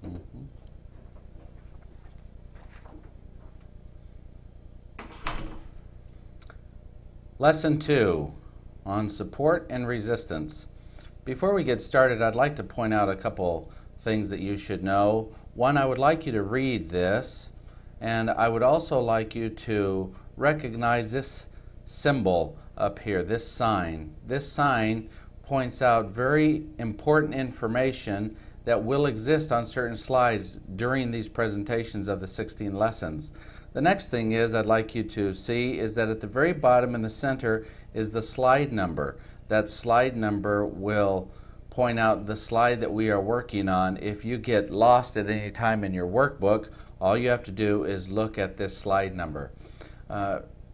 Mhm. Lesson 2 on support and resistance. Before we get started, I'd like to point out a couple things that you should know. One, I would like you to read this, and I would also like you to recognize this symbol up here, this sign. This sign points out very important information that will exist on certain slides during these presentations of the 16 lessons. The next thing is I'd like you to see is that at the very bottom in the center is the slide number. That slide number will point out the slide that we are working on. If you get lost at any time in your workbook, all you have to do is look at this slide number.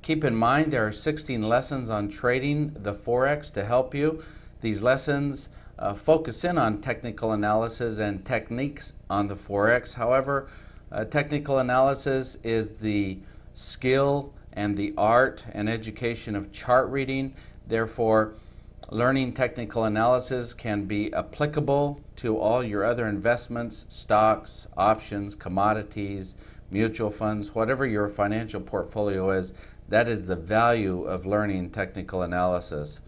Keep in mind there are 16 lessons on trading the Forex to help you. These lessons focus in on technical analysis and techniques on the Forex. However, technical analysis is the skill and the art and education of chart reading. Therefore, learning technical analysis can be applicable to all your other investments, stocks, options, commodities, mutual funds, whatever your financial portfolio is. That is the value of learning technical analysis.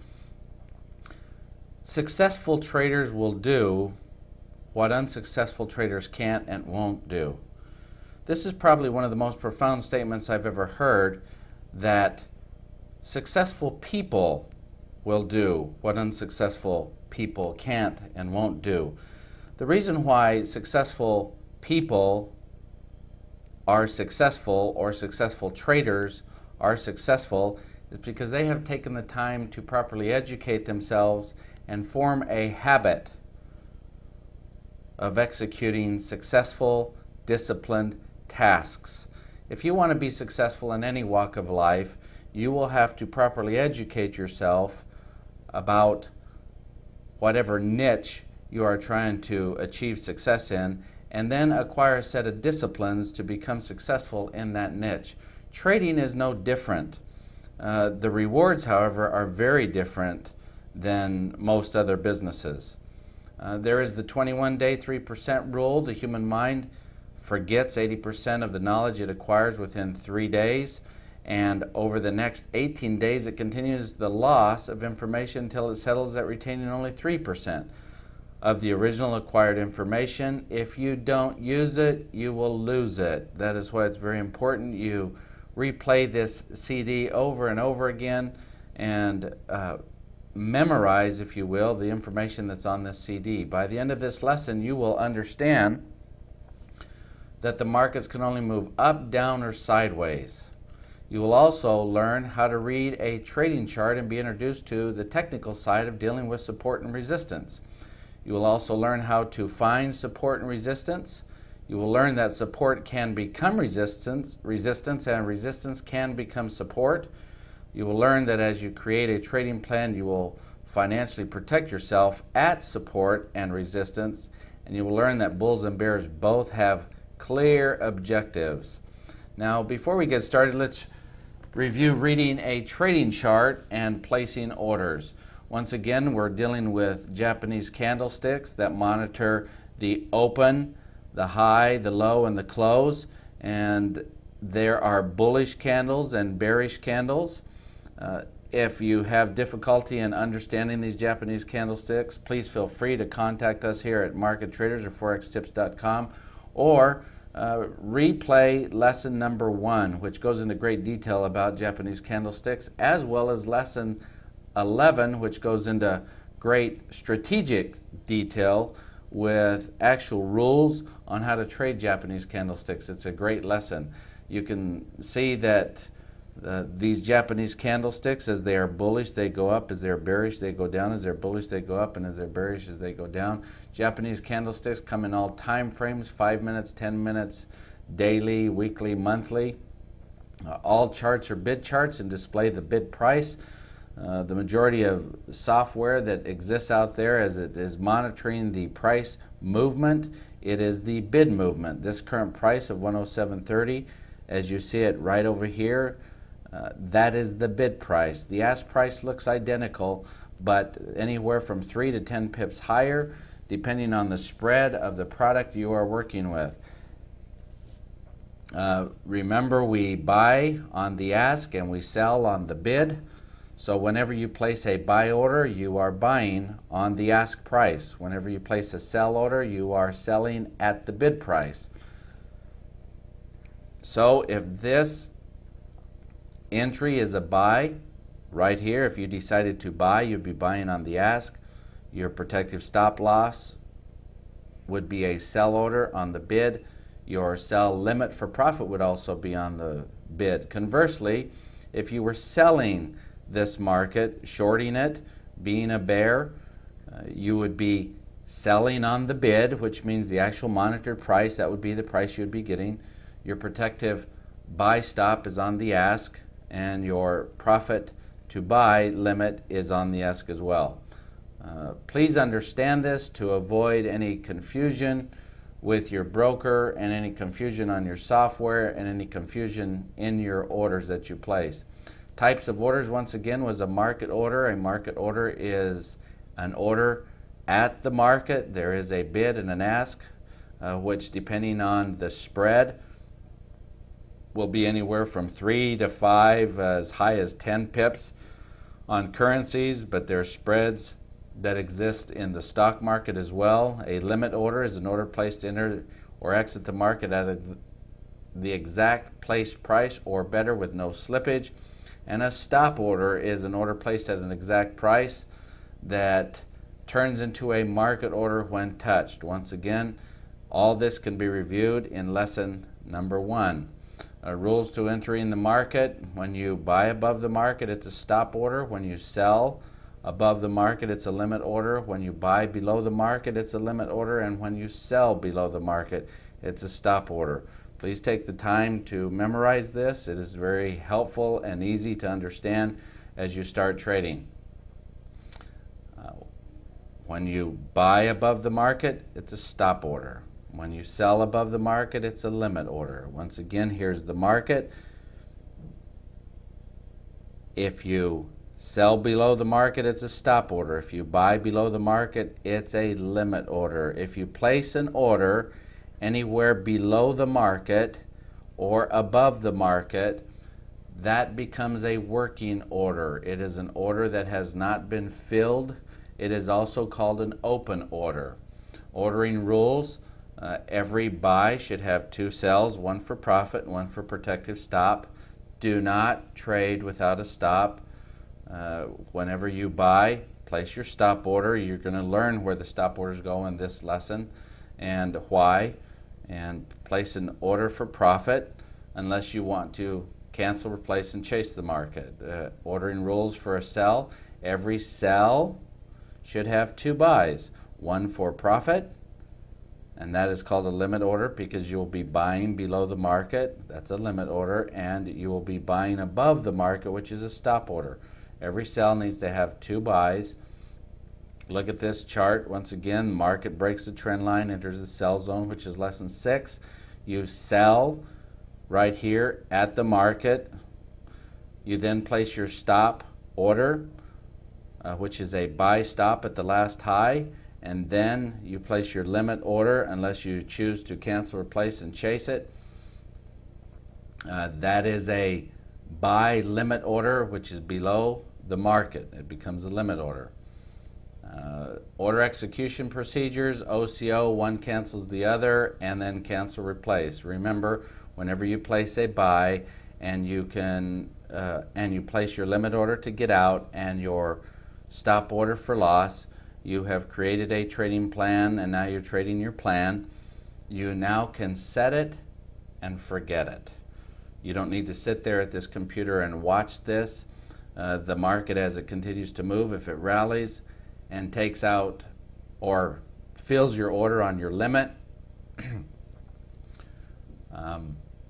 Successful traders will do what unsuccessful traders can't and won't do. This is probably one of the most profound statements I've ever heard, that successful people will do what unsuccessful people can't and won't do. The reason why successful people are successful, or successful traders are successful, is because they have taken the time to properly educate themselves and form a habit of executing successful, disciplined tasks. If you want to be successful in any walk of life, you will have to properly educate yourself about whatever niche you are trying to achieve success in, and then acquire a set of disciplines to become successful in that niche. Trading is no different. The rewards, however, are very different than most other businesses. There is the 21-day 3% rule. The human mind forgets 80% of the knowledge it acquires within 3 days, and over the next 18 days it continues the loss of information until it settles at retaining only 3% of the original acquired information. If you don't use it, you will lose it. That is why it's very important you replay this CD over and over again and memorize, if you will, the information that's on this CD. By the end of this lesson, you will understand that the markets can only move up, down, or sideways. You will also learn how to read a trading chart and be introduced to the technical side of dealing with support and resistance. You will also learn how to find support and resistance. You will learn that support can become resistance, and resistance can become support. You will learn that as you create a trading plan, you will financially protect yourself at support and resistance. And you will learn that bulls and bears both have clear objectives. Now, before we get started, let's review reading a trading chart and placing orders. Once again, we're dealing with Japanese candlesticks that monitor the open, the high, the low, and the close. And there are bullish candles and bearish candles. If you have difficulty in understanding these Japanese candlesticks, please feel free to contact us here at Market Traders or ForexTips.com, or replay lesson number 1, which goes into great detail about Japanese candlesticks, as well as lesson 11, which goes into great strategic detail with actual rules on how to trade Japanese candlesticks. It's a great lesson. You can see that these Japanese candlesticks, as they are bullish, they go up. As they're bearish, they go down. As they're bullish, they go up. And as they're bearish, as they go down. Japanese candlesticks come in all time frames, 5 minutes, 10 minutes, daily, weekly, monthly. All charts are bid charts and display the bid price. The majority of software that exists out there, as it is monitoring the price movement, it is the bid movement. This current price of 107.30, as you see it right over here, that is the bid price. The ask price looks identical, but anywhere from 3 to 10 pips higher. depending on the spread of the product you are working with. Remember, we buy on the ask and we sell on the bid. So whenever you place a buy order, you are buying on the ask price. Whenever you place a sell order, you are selling at the bid price. So if this entry is a buy, right here, if you decided to buy, you'd be buying on the ask. Your protective stop loss would be a sell order on the bid. Your sell limit for profit would also be on the bid. Conversely, if you were selling this market, shorting it, being a bear, you would be selling on the bid, which means the actual monitored price, that would be the price you'd be getting. Your protective buy stop is on the ask, and your profit to buy limit is on the ask as well. Please understand this to avoid any confusion with your broker and any confusion on your software and any confusion in your orders that you place. Types of orders, once again, was a market order. A market order is an order at the market. There is a bid and an ask, which depending on the spread will be anywhere from 3 to 5, as high as 10 pips on currencies, but there are spreads that exist in the stock market as well. A limit order is an order placed to enter or exit the market at the exact placed price or better with no slippage. And a stop order is an order placed at an exact price that turns into a market order when touched. Once again, all this can be reviewed in lesson number 1. Rules to entering the market. When you buy above the market, it's a stop order. When you sell above the market, it's a limit order. When you buy below the market, it's a limit order. And when you sell below the market, it's a stop order. Please take the time to memorize this. It is very helpful and easy to understand as you start trading. When you buy above the market, it's a stop order. When you sell above the market, it's a limit order. Once again, here's the market. If you sell below the market, it's a stop order. If you buy below the market, it's a limit order. If you place an order anywhere below the market or above the market, that becomes a working order. It is an order that has not been filled. It is also called an open order. Ordering rules. Every buy should have 2 sells, one for profit and one for protective stop. Do not trade without a stop. Whenever you buy, place your stop order. You're going to learn where the stop orders go in this lesson and why. And place an order for profit unless you want to cancel, replace, and chase the market. Ordering rules for a sell. Every sell should have 2 buys, one for profit, and that is called a limit order because you will be buying below the market. That's a limit order. And you will be buying above the market, which is a stop order. Every sell needs to have 2 buys. Look at this chart. Once again, market breaks the trend line, enters the sell zone, which is lesson 6. You sell right here at the market. You then place your stop order, which is a buy stop at the last high. And then you place your limit order unless you choose to cancel, replace, and chase it. That is a buy limit order, which is below the market. It becomes a limit order. Order execution procedures, OCO, one cancels the other, and then cancel, replace. Remember, whenever you place a buy and you place your limit order to get out and your stop order for loss, you have created a trading plan, and now you're trading your plan. You now can set it and forget it. You don't need to sit there at this computer and watch this. The market, as it continues to move, if it rallies and takes out or fills your order on your limit,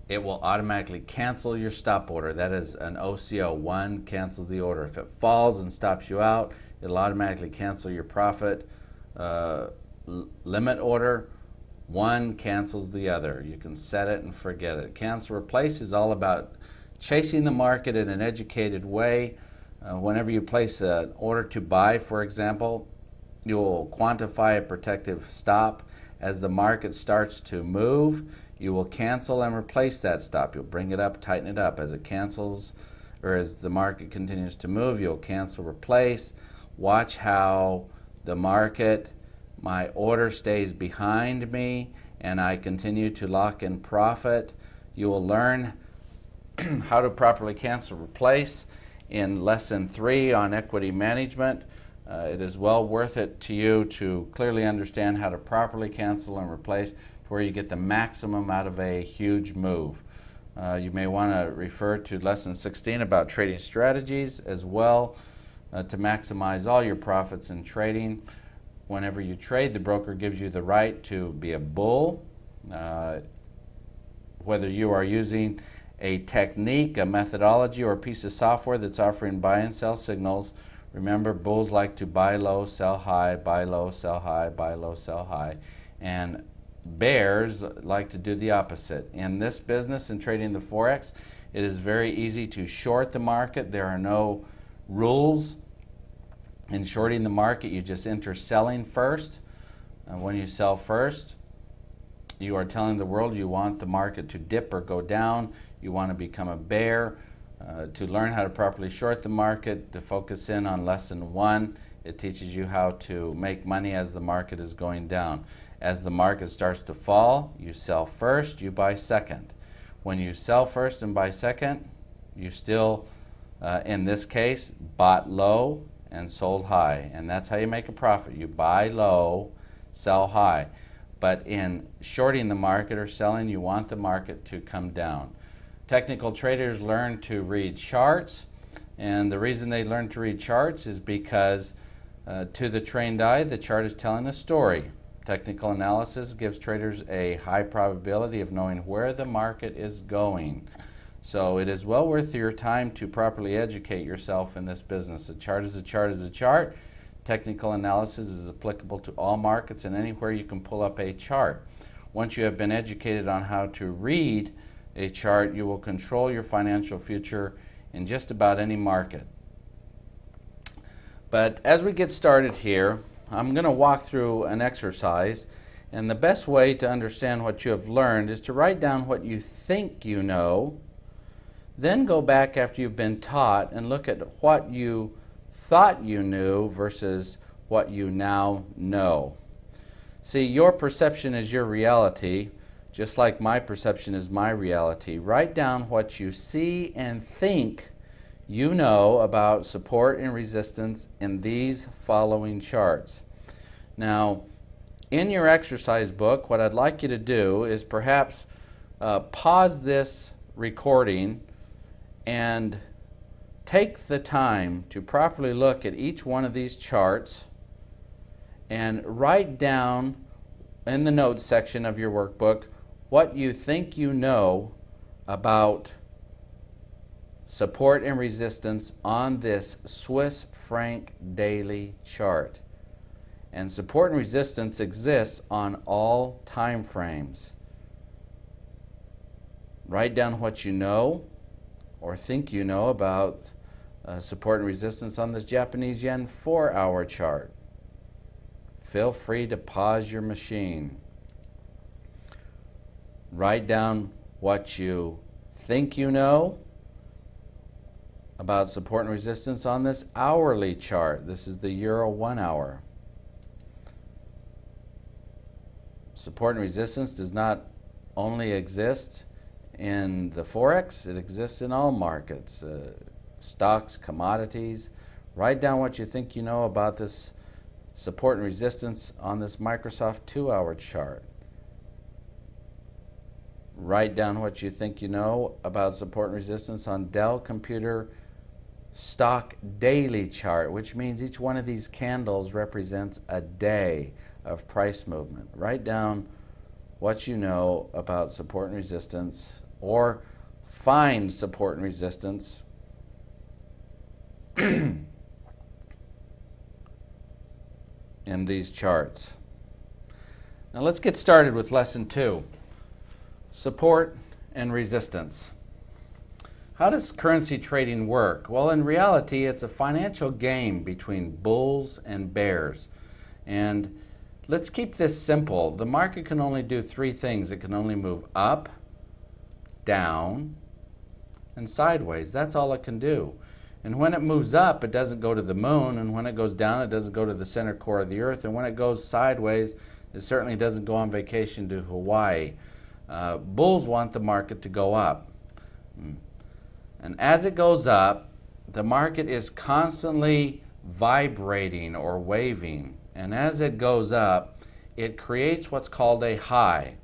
it will automatically cancel your stop order. That is an OCO. One cancels the order. If it falls and stops you out, it'll automatically cancel your profit limit order. One cancels the other. You can set it and forget it. Cancel, replace is all about chasing the market in an educated way. Whenever you place an order to buy, for example, You'll quantify a protective stop. As the market starts to move, you will cancel and replace that stop. You'll bring it up, tighten it up. As it cancels, or as the market continues to move, you'll cancel, replace. Watch how the market, my order stays behind me, and I continue to lock in profit. You will learn how to properly cancel, replace in Lesson 3 on equity management. It is well worth it to you to clearly understand how to properly cancel and replace to where you get the maximum out of a huge move. You may want to refer to Lesson 16 about trading strategies as well to maximize all your profits in trading. Whenever you trade, the broker gives you the right to be a bull. Whether you are using a technique, a methodology, or a piece of software that's offering buy and sell signals, remember, bulls like to buy low, sell high, buy low, sell high, buy low, sell high. And bears like to do the opposite. In this business, in trading the Forex, it is very easy to short the market. There are no rules in shorting the market. You just enter selling first. When you sell first, you are telling the world you want the market to dip or go down. You want to become a bear. To learn how to properly short the market, to focus in on Lesson 1, it teaches you how to make money as the market is going down. As the market starts to fall, you sell first, you buy second. When you sell first and buy second, you still, in this case, bought low and sold high. And that's how you make a profit. You buy low, sell high. But in shorting the market or selling, you want the market to come down. Technical traders learn to read charts, and the reason they learn to read charts is because to the trained eye, the chart is telling a story. Technical analysis gives traders a high probability of knowing where the market is going. So it is well worth your time to properly educate yourself in this business. A chart is a chart is a chart. Technical analysis is applicable to all markets and anywhere you can pull up a chart. Once you have been educated on how to read a chart, you will control your financial future in just about any market. But as we get started here, I'm going to walk through an exercise, and the best way to understand what you have learned is to write down what you think you know, then go back after you've been taught and look at what you thought you knew versus what you now know. See, your perception is your reality, just like my perception is my reality. Write down what you see and think you know about support and resistance in these following charts. Now, in your exercise book, what I'd like you to do is perhaps pause this recording and take the time to properly look at each one of these charts and write down in the notes section of your workbook what you think you know about support and resistance on this Swiss franc daily chart. And support and resistance exists on all time frames. Write down what you know or think you know about support and resistance on this Japanese yen 4-hour chart. Feel free to pause your machine. Write down what you think you know about support and resistance on this hourly chart. This is the Euro 1 hour. Support and resistance does not only exist in the Forex, it exists in all markets, stocks, commodities. Write down what you think you know about this support and resistance on this Microsoft 2-hour chart. Write down what you think you know about support and resistance on Dell Computer stock daily chart, which means each one of these candles represents a day of price movement. Write down what you know about support and resistance, or find support and resistance in these charts. Now let's get started with Lesson 2, support and resistance. How does currency trading work? Well, in reality, it's a financial game between bulls and bears. And let's keep this simple. The market can only do three things. It can only move up, down, and sideways. That's all it can do. And when it moves up, it doesn't go to the moon, and when it goes down, it doesn't go to the center core of the earth, and when it goes sideways, it certainly doesn't go on vacation to Hawaii. Bulls want the market to go up. And as it goes up, the market is constantly vibrating or waving. And as it goes up, it creates what's called a high.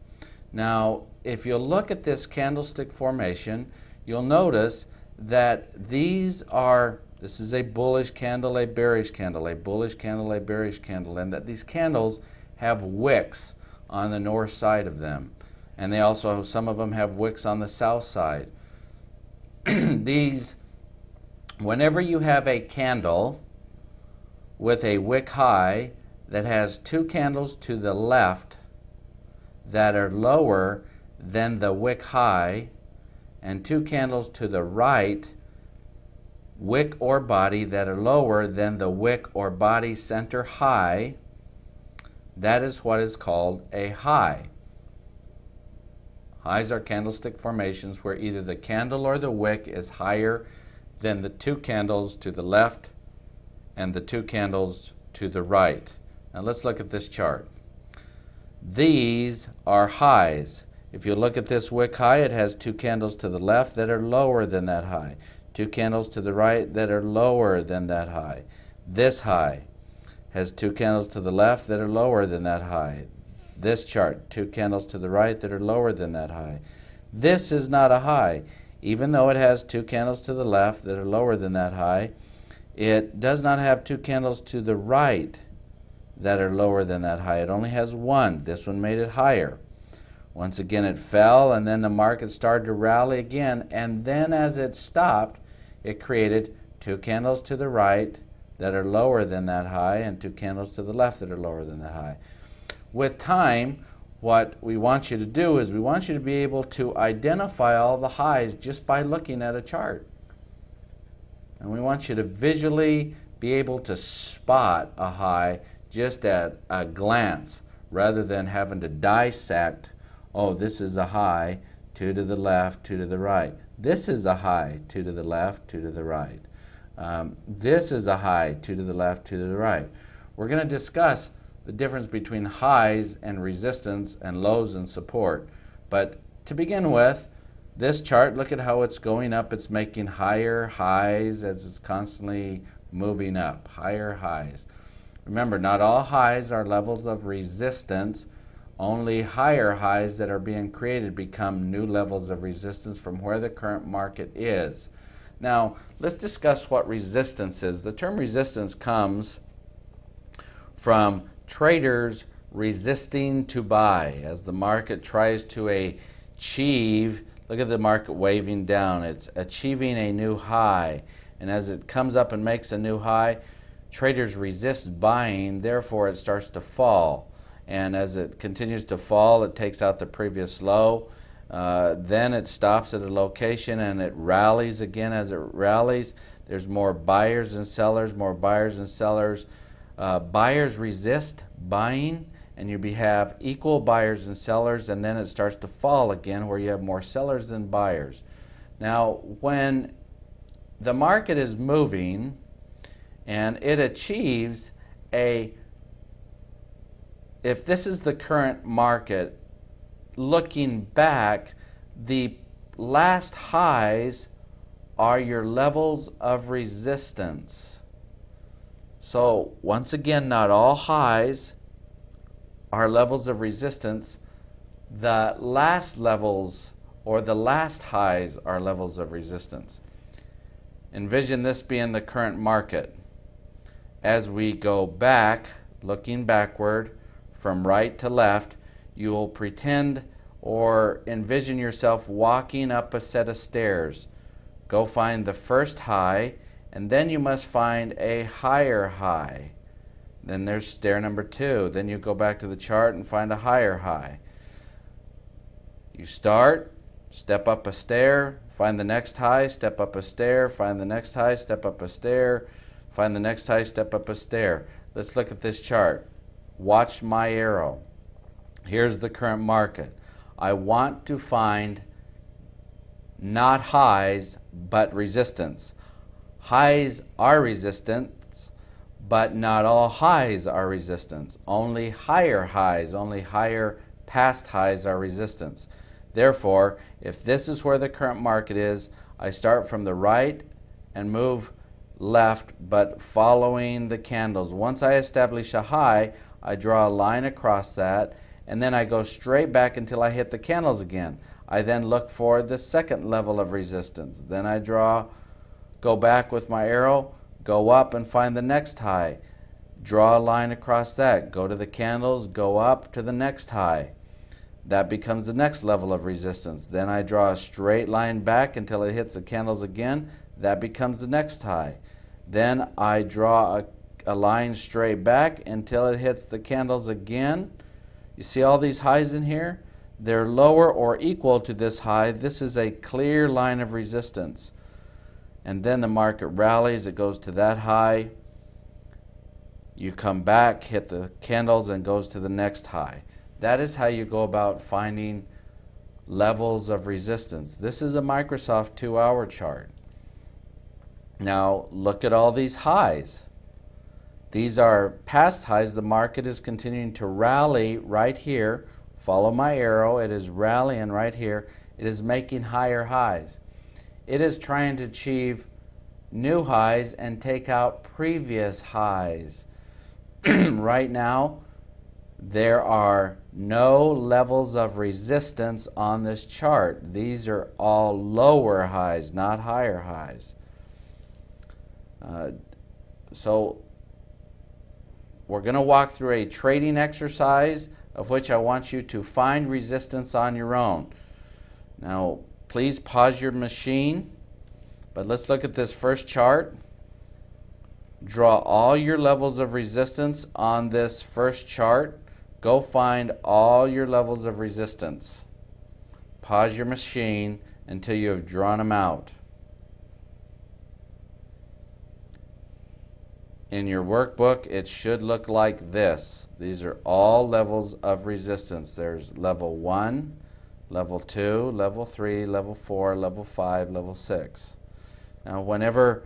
Now, if you look at this candlestick formation, you'll notice that this is a bullish candle, a bearish candle, a bullish candle, a bearish candle, and that these candles have wicks on the north side of them. And they also, some of them have wicks on the south side. Whenever you have a candle with a wick high that has two candles to the left that are lower than the wick high, and two candles to the right, wick or body, that are lower than the wick or body center high, that is what is called a high. Highs are candlestick formations where either the candle or the wick is higher than the two candles to the left and the two candles to the right. Now let's look at this chart. These are highs. If you look at this wick high, it has two candles to the left that are lower than that high, two candles to the right that are lower than that high. This high has two candles to the left that are lower than that high. This chart, two candles to the right that are lower than that high. This is not a high. Even though it has two candles to the left that are lower than that high, it does not have two candles to the right that are lower than that high. It only has one. This one made it higher. Once again it fell, and then the market started to rally again, and then as it stopped, it created two candles to the right that are lower than that high and two candles to the left that are lower than that high. With time, what we want you to do is we want you to be able to identify all the highs just by looking at a chart. And we want you to visually be able to spot a high just at a glance, rather than having to dissect, oh, this is a high, two to the left, two to the right. This is a high, two to the left, two to the right. This is a high, two to the left, two to the right. We're going to discuss the difference between highs and resistance and lows and support. But to begin with, this chart, look at how it's going up. It's making higher highs as it's constantly moving up, higher highs. Remember, not all highs are levels of resistance. Only higher highs that are being created become new levels of resistance from where the current market is. Now, let's discuss what resistance is. The term resistance comes from traders resisting to buy as the market tries to achieve. Look at the market waving down. It's achieving a new high, and as it comes up and makes a new high, traders resist buying, therefore it starts to fall, and as it continues to fall, it takes out the previous low. Then it stops at a location and it rallies again. As it rallies, there's more buyers and sellers, more buyers and sellers. Buyers resist buying, and you have equal buyers and sellers, and then it starts to fall again where you have more sellers than buyers. Now, when the market is moving and it achieves if this is the current market, looking back, the last highs are your levels of resistance. So once again, not all highs are levels of resistance. The last levels or the last highs are levels of resistance. Envision this being the current market. As we go back, looking backward from right to left, you will pretend or envision yourself walking up a set of stairs. Go find the first high, and then you must find a higher high. Then there's stair number 2. Then you go back to the chart and find a higher high. You start, step up a stair, find the next high, step up a stair, find the next high, step up a stair, find the next high, step up a stair. Let's look at this chart. Watch my arrow. Here's the current market. I want to find not highs, but resistance. Highs are resistance, but not all highs are resistance. Only higher highs, only higher past highs are resistance. Therefore, if this is where the current market is, I start from the right and move left, but following the candles. Once I establish a high, I draw a line across that, and then I go straight back until I hit the candles again. I then look for the second level of resistance. Then I go back with my arrow, go up and find the next high. Draw a line across that, go to the candles, go up to the next high. That becomes the next level of resistance. Then I draw a straight line back until it hits the candles again. That becomes the next high. Then I draw a line straight back until it hits the candles again. You see all these highs in here? They're lower or equal to this high. This is a clear line of resistance. And then the market rallies, it goes to that high. You come back, hit the candles, and goes to the next high. That is how you go about finding levels of resistance. This is a Microsoft 2-hour chart. Now look at all these highs. These are past highs. The market is continuing to rally right here. Follow my arrow. It is rallying right here. It is making higher highs. It is trying to achieve new highs and take out previous highs. Right now, there are no levels of resistance on this chart. These are all lower highs, not higher highs. So we're going to walk through a trading exercise of which I want you to find resistance on your own. Now, please pause your machine, but let's look at this first chart. Draw all your levels of resistance on this first chart. Go find all your levels of resistance. Pause your machine until you have drawn them out. In your workbook, it should look like this. These are all levels of resistance. There's level 1, level 2, level 3, level 4, level 5, level 6. Now, whenever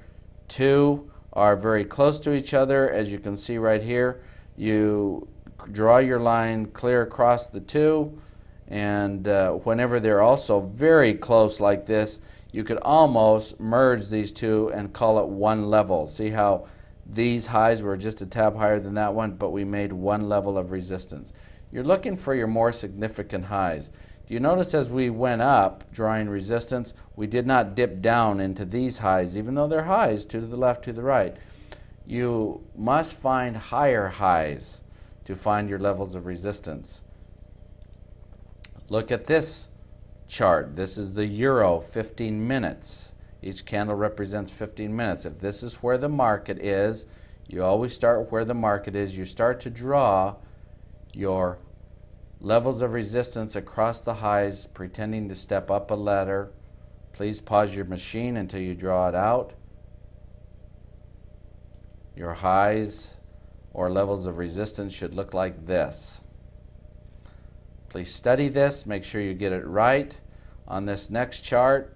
two are very close to each other, as you can see right here, you draw your line clear across the two, and whenever they're also very close like this, you could almost merge these two and call it one level. See how these highs were just a tab higher than that one, but we made one level of resistance. You're looking for your more significant highs. Do you notice as we went up, drawing resistance, we did not dip down into these highs, even though they're highs, to the left, to the right. You must find higher highs to find your levels of resistance. Look at this chart. This is the Euro 15 minutes. Each candle represents 15 minutes. If this is where the market is, you always start where the market is. You start to draw your levels of resistance across the highs, pretending to step up a ladder. Please pause your machine until you draw it out. Your highs or levels of resistance should look like this. Please study this. Make sure you get it right. On this next chart,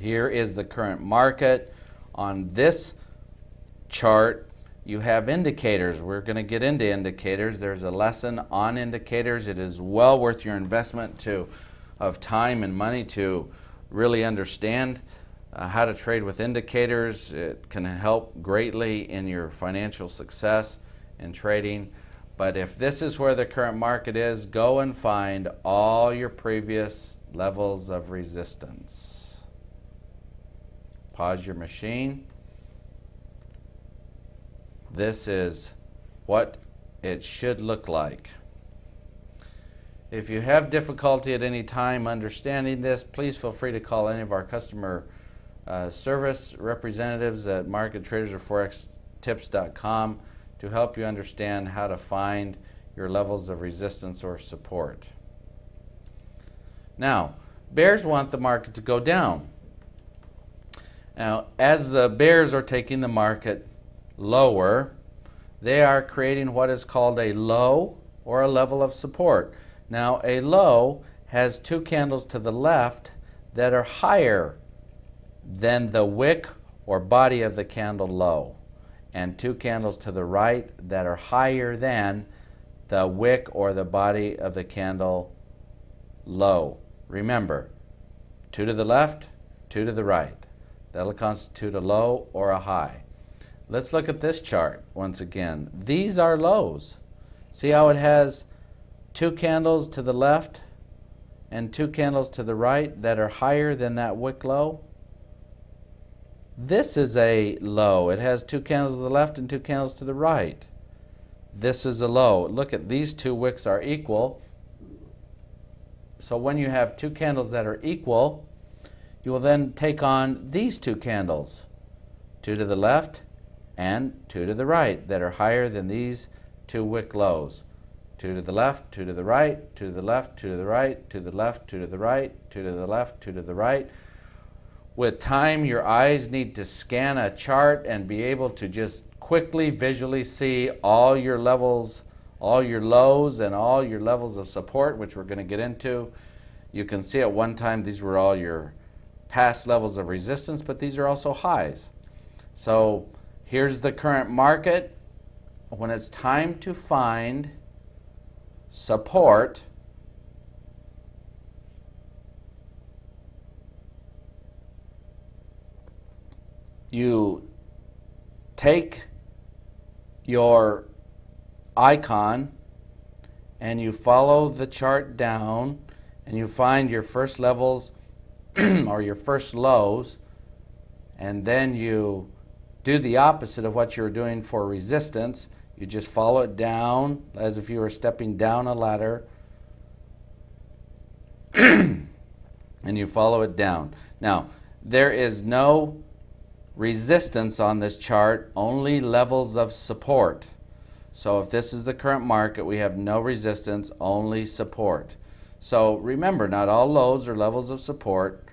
here is the current market. On this chart, you have indicators. We're going to get into indicators. There's a lesson on indicators. It is well worth your investment of time and money to really understand how to trade with indicators. It can help greatly in your financial success in trading. But if this is where the current market is, go and find all your previous levels of resistance. Pause your machine. This is what it should look like. If you have difficulty at any time understanding this, please feel free to call any of our customer service representatives at markettraders.forextips.com to help you understand how to find your levels of resistance or support. Now, bears want the market to go down. Now, as the bears are taking the market lower, they are creating what is called a low or a level of support. Now, a low has two candles to the left that are higher than the wick or body of the candle low, and two candles to the right that are higher than the wick or the body of the candle low. Remember, two to the left, two to the right. That'll constitute a low or a high. Let's look at this chart once again. These are lows. See how it has two candles to the left and two candles to the right that are higher than that wick low? This is a low. It has two candles to the left and two candles to the right. This is a low. Look at these two wicks are equal. So when you have two candles that are equal, you will then take on these two candles, two to the left and two to the right, that are higher than these two wick lows. Two to the left, two to the right, two to the left, two to the right, two to the left, two to the right, two to the left, two to the right. With time, your eyes need to scan a chart and be able to just quickly visually see all your levels, all your lows and all your levels of support, which we're going to get into. You can see at one time these were all your past levels of resistance, but these are also highs. So here's the current market. When it's time to find support, you take your icon and you follow the chart down and you find your first levels or your first lows, and then you do the opposite of what you're doing for resistance. You just follow it down as if you were stepping down a ladder and you follow it down. Now, there is no resistance on this chart, only levels of support. So if this is the current market, we have no resistance, only support. So remember, not all lows are levels of support.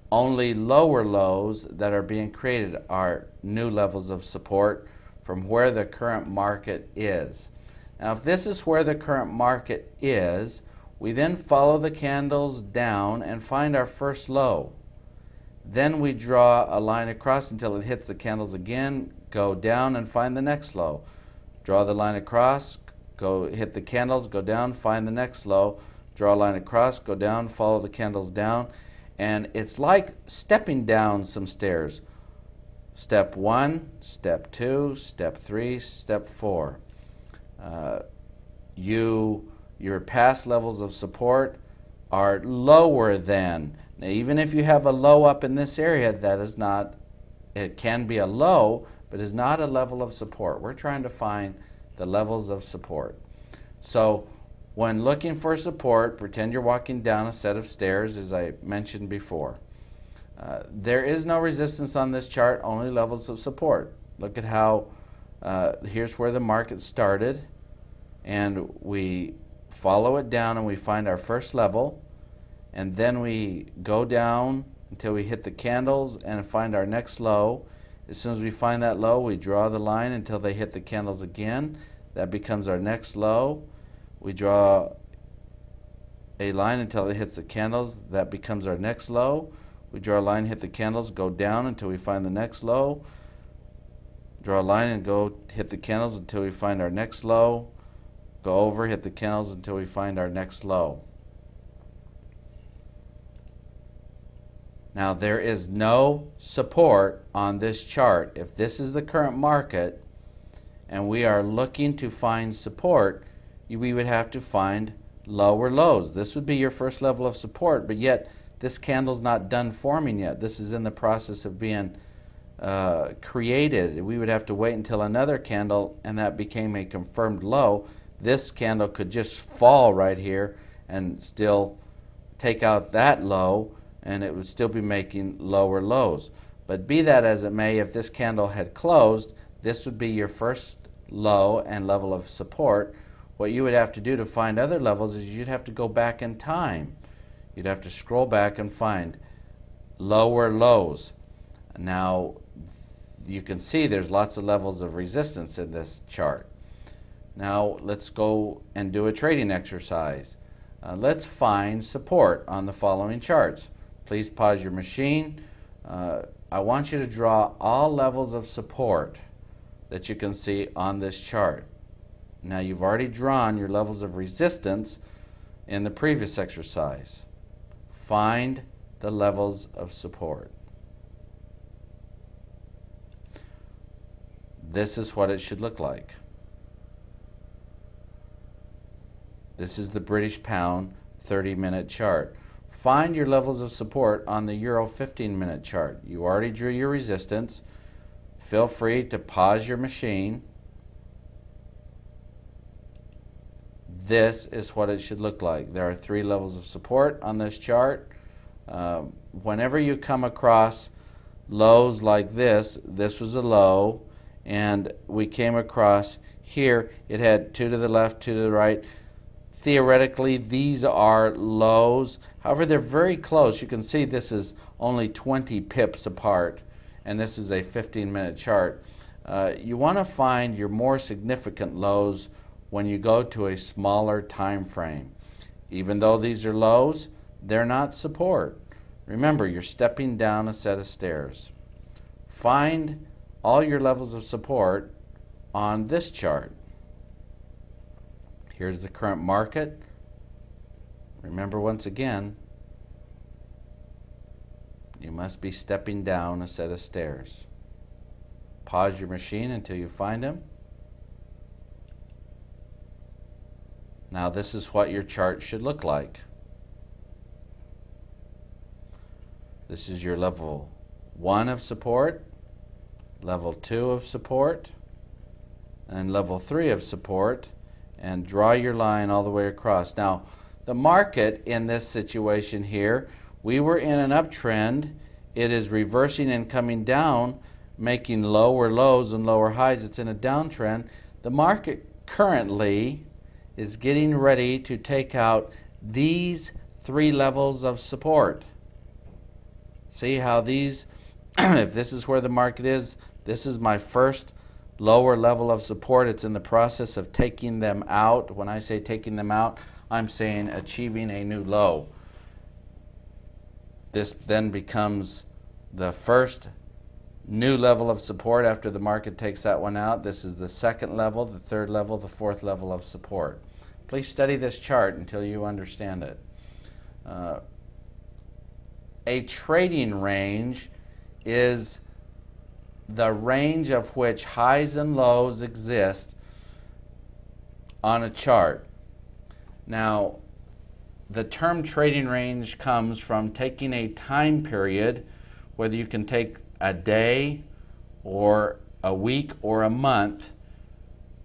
Only lower lows that are being created are new levels of support from where the current market is. Now, if this is where the current market is, we then follow the candles down and find our first low. Then we draw a line across until it hits the candles again, go down and find the next low. Draw the line across, go hit the candles, go down, find the next low. Draw a line across, go down, follow the candles down. And it's like stepping down some stairs. Step 1, step 2, step 3, step 4. Your past levels of support are lower than. Now, even if you have a low up in this area, that is not, it can be a low, but is not a level of support. We're trying to find the levels of support. So when looking for support, pretend you're walking down a set of stairs, as I mentioned before. There is no resistance on this chart, only levels of support. Look at how, here's where the market started, and we follow it down and we find our first level, and then we go down until we hit the candles and find our next low. As soon as we find that low, we draw the line until they hit the candles again. That becomes our next low. We draw a line until it hits the candles. That becomes our next low. We draw a line, hit the candles, go down until we find the next low. Draw a line and go hit the candles until we find our next low. Go over, hit the candles until we find our next low. Now, there is no support on this chart. If this is the current market and we are looking to find support, we would have to find lower lows. This would be your first level of support, but yet this candle's not done forming yet. This is in the process of being created. We would have to wait until another candle and that became a confirmed low. This candle could just fall right here and still take out that low, and it would still be making lower lows. But be that as it may, if this candle had closed, this would be your first low and level of support. What you would have to do to find other levels is you'd have to go back in time. You'd have to scroll back and find lower lows. Now, you can see there's lots of levels of resistance in this chart. Now let's go and do a trading exercise. Let's find support on the following charts. Please pause your machine. I want you to draw all levels of support that you can see on this chart. Now you've already drawn your levels of resistance in the previous exercise. Find the levels of support. This is what it should look like. This is the British pound 30-minute chart. Find your levels of support on the Euro 15-minute chart. You already drew your resistance. Feel free to pause your machine. This is what it should look like. There are 3 levels of support on this chart. Whenever you come across lows like this was a low, and we came across here, it had 2 to the left, 2 to the right. Theoretically, these are lows. However, they're very close. You can see this is only 20 pips apart, and this is a 15-minute chart. You want to find your more significant lows when you go to a smaller time frame. Even though these are lows, they're not support. Remember, you're stepping down a set of stairs. Find all your levels of support on this chart. Here's the current market. Remember, once again, you must be stepping down a set of stairs. Pause your machine until you find them. Now this is what your chart should look like. This is your level 1 of support, level 2 of support, and level 3 of support, and draw your line all the way across. Now, the market in this situation here, we were in an uptrend. It is reversing and coming down, making lower lows and lower highs. It's in a downtrend. The market currently is getting ready to take out these 3 levels of support. See how these, if this is where the market is, this is my first lower level of support. It's in the process of taking them out. When I say taking them out, I'm saying achieving a new low. This then becomes the first new level of support after the market takes that one out. This is the second level, the third level, the fourth level of support. Please study this chart until you understand it. A trading range is the range of which highs and lows exist on a chart. Now, the term trading range comes from taking a time period, whether you can take a day or a week or a month,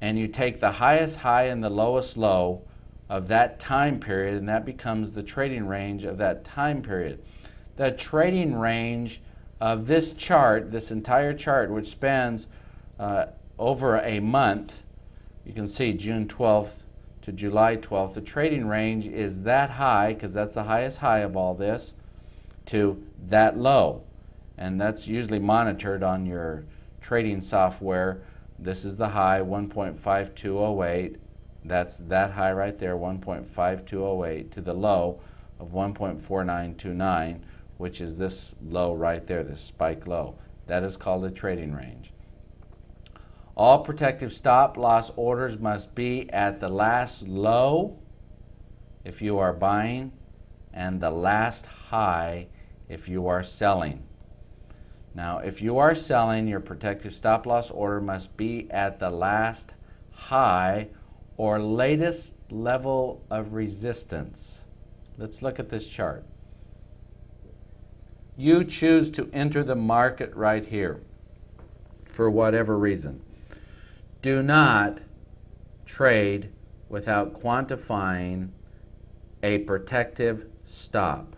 and you take the highest high and the lowest low of that time period, and that becomes the trading range of that time period. The trading range of this chart, this entire chart, which spans over a month, you can see June 12th to July 12th, the trading range is that high, because that's the highest high of all this, to that low. And that's usually monitored on your trading software. This is the high, 1.5208. That's that high right there, 1.5208, to the low of 1.4929, which is this low right there, this spike low. That is called a trading range. All protective stop loss orders must be at the last low if you are buying, and the last high if you are selling. Now, if you are selling, your protective stop loss order must be at the last high or latest level of resistance. Let's look at this chart. You choose to enter the market right here for whatever reason. Do not trade without quantifying a protective stop.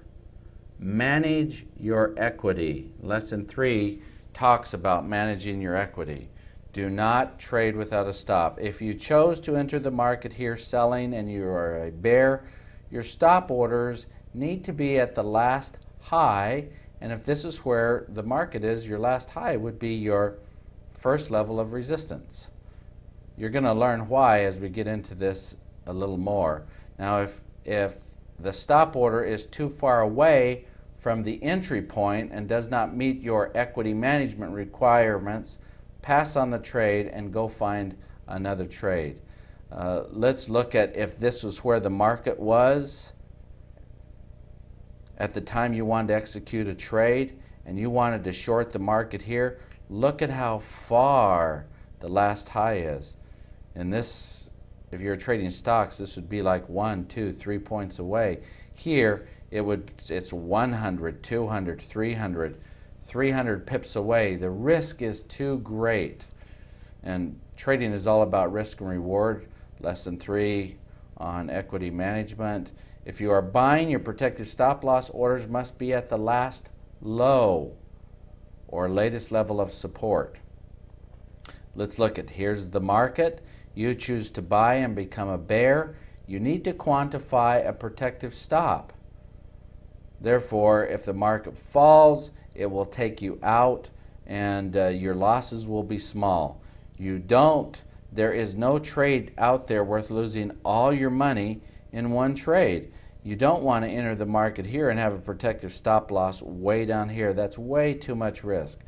Manage your equity. Lesson 3 talks about managing your equity. Do not trade without a stop. If you chose to enter the market here selling and you are a bear, your stop orders need to be at the last high, and if this is where the market is, your last high would be your first level of resistance. You're going to learn why as we get into this a little more. Now, if the stop order is too far away from the entry point and does not meet your equity management requirements, pass on the trade and go find another trade. Let's look at if this was where the market was at the time you wanted to execute a trade and you wanted to short the market here. Look at how far the last high is. And this, if you're trading stocks, this would be like 1, 2, 3 points away. Here, it's 100, 200, 300 pips away. The risk is too great. And trading is all about risk and reward. Lesson 3 on equity management. If you are buying, your protective stop loss orders must be at the last low or latest level of support. Let's look at, here's the market. You choose to buy and become a bear. You need to quantify a protective stop. Therefore, if the market falls, it will take you out and your losses will be small. There is no trade out there worth losing all your money in one trade. You don't want to enter the market here and have a protective stop loss way down here. That's way too much risk.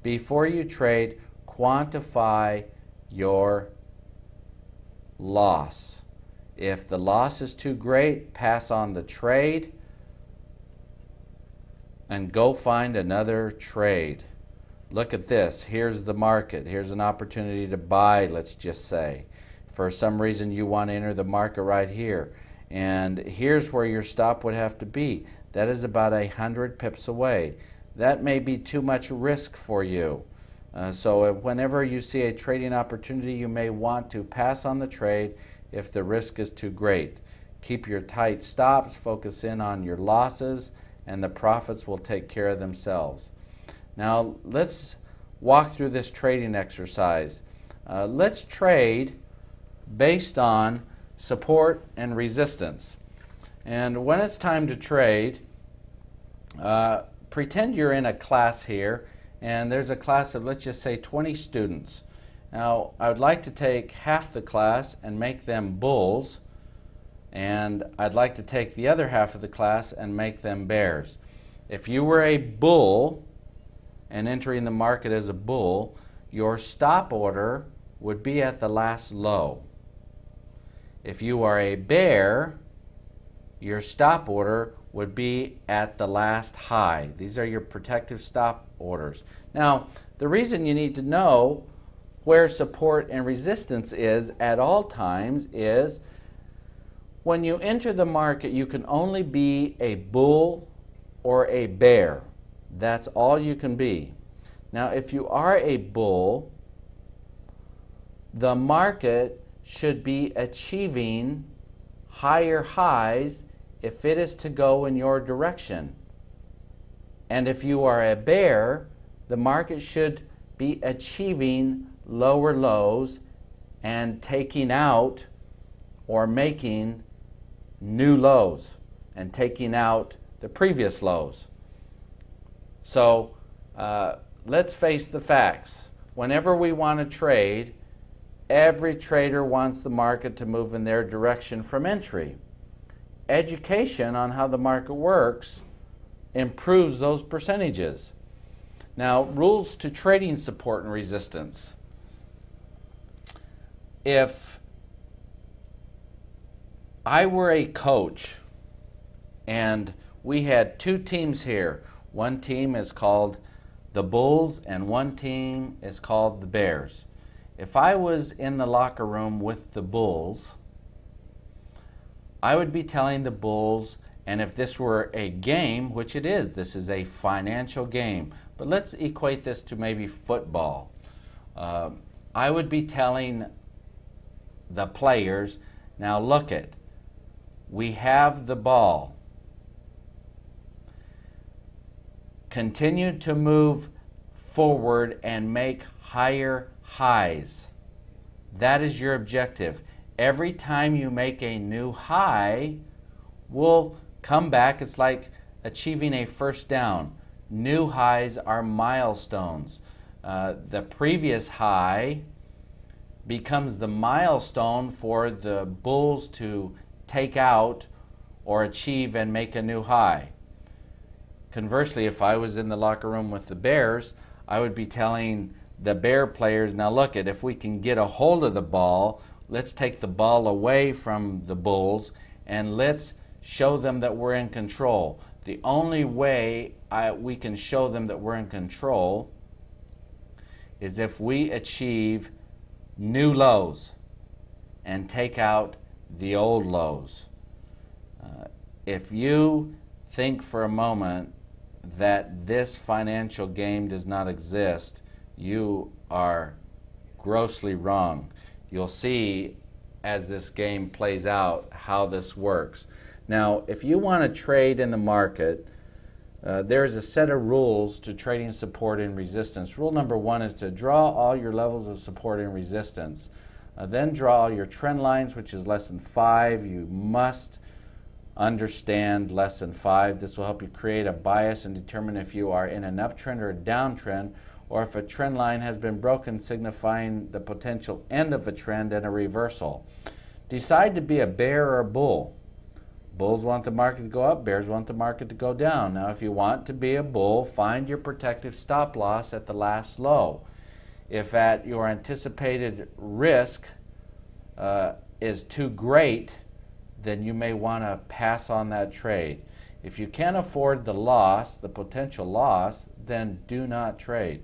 Before you trade, quantify your loss. If the loss is too great, pass on the trade and go find another trade. Look at this. Here's the market. Here's an opportunity to buy, let's just say. For some reason you want to enter the market right here. And here's where your stop would have to be. That is about 100 pips away. That may be too much risk for you. So whenever you see a trading opportunity, you may want to pass on the trade if the risk is too great. Keep your tight stops, focus in on your losses, and the profits will take care of themselves. Now let's walk through this trading exercise. Let's trade based on support and resistance. And when it's time to trade, pretend you're in a class here and there's a class of, let's just say, 20 students. Now I would like to take half the class and make them bulls, and I'd like to take the other half of the class and make them bears. If you were a bull and entering the market as a bull, your stop order would be at the last low. If you are a bear, your stop order would be at the last high. These are your protective stop orders. Now, the reason you need to know where support and resistance is at all times is when you enter the market, you can only be a bull or a bear. That's all you can be. Now, if you are a bull, the market should be achieving higher highs if it is to go in your direction. And if you are a bear, the market should be achieving lower lows and taking out or making new lows and taking out the previous lows. So let's face the facts. Whenever we want to trade, every trader wants the market to move in their direction from entry. Education on how the market works improves those percentages. Now, rules to trading support and resistance. If I were a coach and we had two teams here, one team is called the Bulls and one team is called the Bears. If I was in the locker room with the Bulls, I would be telling the Bulls, and if this were a game, which it is, this is a financial game, but let's equate this to maybe football. I would be telling the players, now look it, we have the ball. Continue to move forward and make higher highs. That is your objective. Every time you make a new high, we'll come back. It's like achieving a first down. New highs are milestones. The previous high becomes the milestone for the bulls to take out or achieve and make a new high. Conversely, if I was in the locker room with the Bears, I would be telling the Bear players, now look, if we can get a hold of the ball, let's take the ball away from the Bulls and let's show them that we're in control. The only way we can show them that we're in control is if we achieve new lows and take out the old lows. If you think for a moment that this financial game does not exist, you are grossly wrong. You'll see as this game plays out how this works. Now, if you want to trade in the market, there's a set of rules to trading support and resistance. Rule number one is to draw all your levels of support and resistance. Then draw your trend lines, which is less than 5. You must understand less than 5. This will help you create a bias and determine if you are in an uptrend or a downtrend, or if a trend line has been broken, signifying the potential end of a trend and a reversal. Decide to be a bear or a bull. Bulls want the market to go up, bears want the market to go down. Now, if you want to be a bull, find your protective stop loss at the last low. If at your anticipated risk is too great, then you may want to pass on that trade. If you can't afford the loss, the potential loss, then do not trade.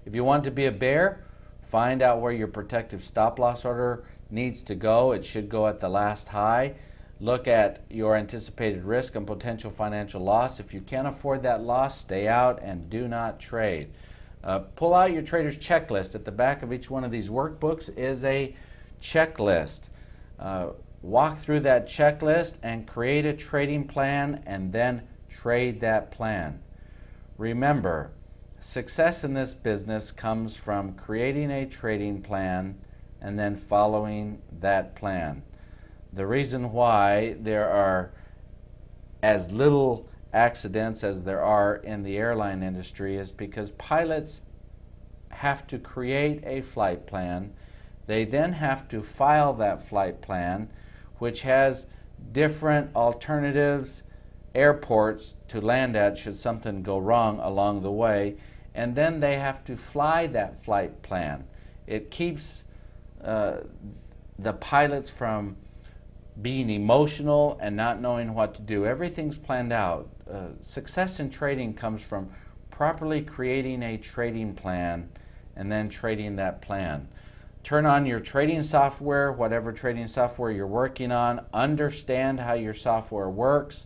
If you want to be a bear, find out where your protective stop loss order needs to go. It should go at the last high. Look at your anticipated risk and potential financial loss. If you can't afford that loss, stay out and do not trade. Pull out your trader's checklist. At the back of each one of these workbooks is a checklist. Walk through that checklist and create a trading plan and then trade that plan. Remember, success in this business comes from creating a trading plan and then following that plan. The reason why there are as little accidents as there are in the airline industry is because pilots have to create a flight plan. They then have to file that flight plan, which has different alternatives, airports to land at should something go wrong along the way, and then they have to fly that flight plan. It keeps the pilots from being emotional and not knowing what to do. Everything's planned out. Success in trading comes from properly creating a trading plan and then trading that plan. Turn on your trading software, whatever trading software you're working on. Understand how your software works.